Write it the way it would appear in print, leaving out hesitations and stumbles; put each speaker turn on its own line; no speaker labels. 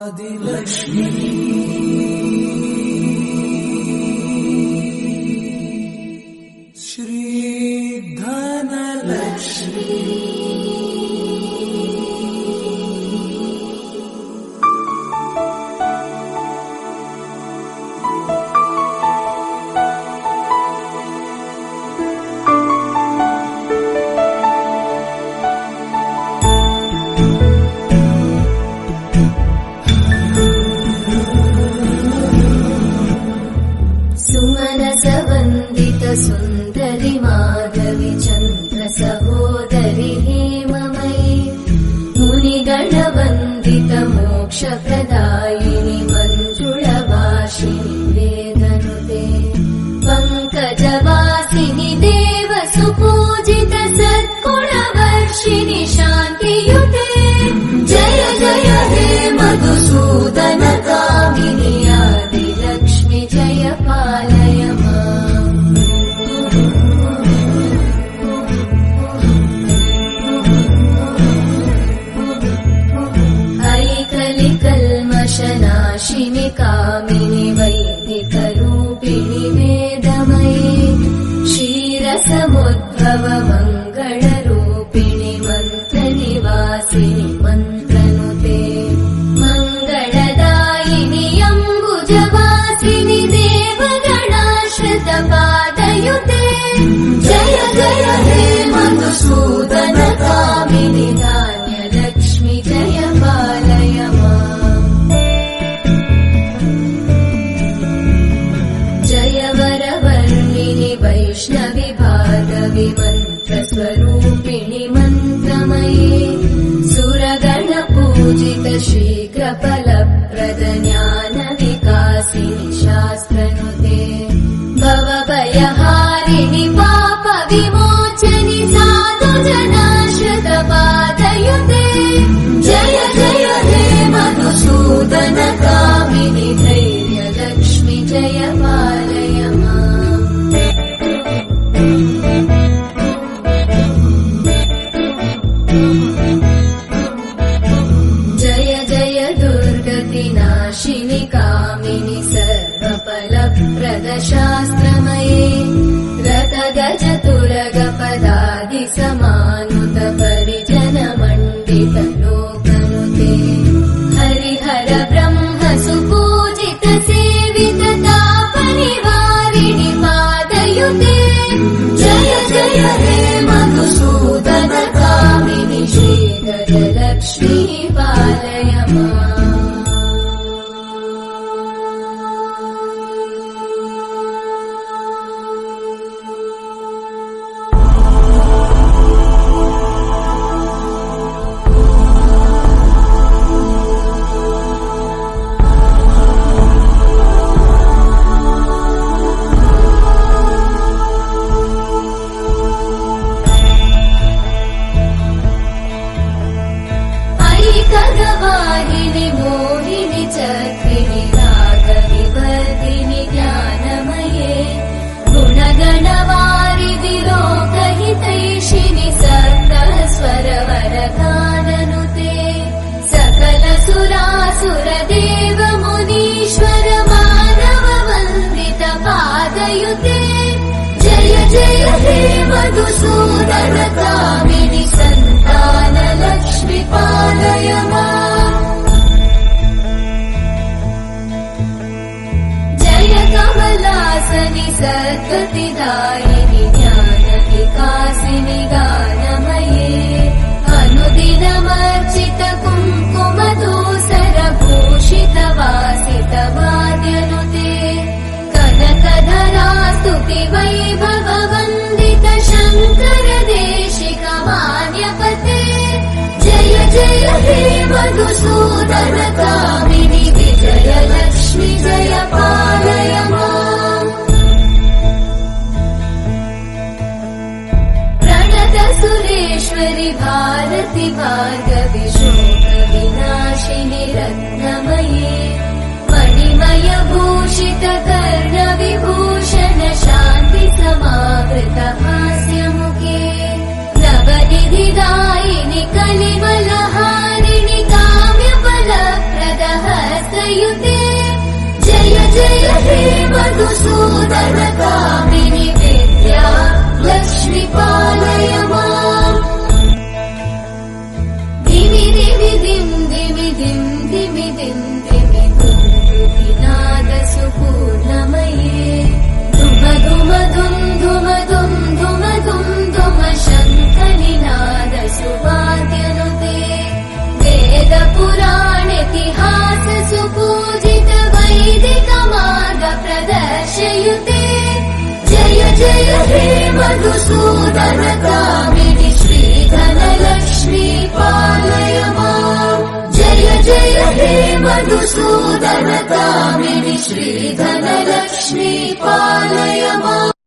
आदिलक्ष्मी श्री धनलक्ष्मी
सुन्दरि माधवी चन्द्र सहोदरि हेममयी मुनिगणवन्दित मोक्षप्रदायिनि मञ्जुळभाषिणि वेदनुते पङ्कजवासिनि देव सुपूजित सद्गुणवर्षिणि शान्तियुते जय जय हे मधुसूदन कामिनि आदिलक्ष्मि जय पालय कल्मषनाशिनि कामिनि वैदिकरूपिणि वेदमयी क्षीरसमुद्भव मङ्गलरूपिणि मन्त्रनिवासिनि मन्त्रनुते मङ्गलदायिनि अम्बुजवासिनि देवगणाश्रितपादयुते जय जय हे मधुसूदन कामिनि धान्यलक्ष्मि जय पालय वैष्णवि भार्गवि मन्त्रस्वरूपिणि मन्त्रमये सुरगणपूजित शीघ्रफलप्रद ज्ञानविकासिनि शास्त्रनुते भवभयहारिणि पापविमोचनि साधुजनाश्रितपादयुते जय जय हे मधुसूदन कामिनि धैर्यलक्ष्मि जय पालय जय जय दुर्गतिनाशिनि कामिनि सर्वफलप्रद शास्त्रमये रतगज तुरगपदादि समानुत परिजन मण्डित लोकनुते हरिहर ब्रह्म सुपूजित सेवित तापनिवारिणि पादयुते जय जय हे मधुसूदन कामिनि श्रीधरलक्ष्मी पालय वाहिनि मोहिनि चक्रिणि रागविवर्धिनि ज्ञानमये गुणगणवारिधि लोकहितैषिणि सप्तस्वरवरगाननुते सकल सुरासुर देव मुनीश्वर मानव वन्दित पादयुते जय जय हे मधुसूदन कामिनि सन्तान लक्ष्मि पालय जय कमलासनि सद्गतिदायिनि ज्ञानविकासिनि गानमये अनुदिनमर्चित कुङ्कुमधूसर भूषित वासित वाद्यनुते कनकधरा स्तुति वैभववन्दित शङ्कर देशिक मान्यपते जय जय हे मधुसूदन कामिनि विजयलक्ष्मि जय पालय प्रणत सुरेश्वरि भारति भार्गवि शोकविनाशिनि रत्नमये मणिमय भूषित कर्णविभूषण शान्ति समावृत हास्यमुखे नवनिधिदायिनि कलिवलहारिणि काम्यफलप्रद मधुसूदन कामिनि विद्या लक्ष्मी पालय माम् धिमि धिमि धिं धिमि धिं धिमि धिं धिमि धुनाद सुपूर्णमये धुम धुम धुं धुम धुं धुम धुं धुम शङ्खनिनाद सुवाद्यनुते वेद पुराणेतिहास सुपूजित वैदिक मार्ग प्रदर्शयुते जय जय हे मधुसूदन कामिनि श्रीधन लक्ष्मी पालय माम् जय जय हे मधुसूदन कामिनि श्रीधन लक्ष्मी पालय माम्।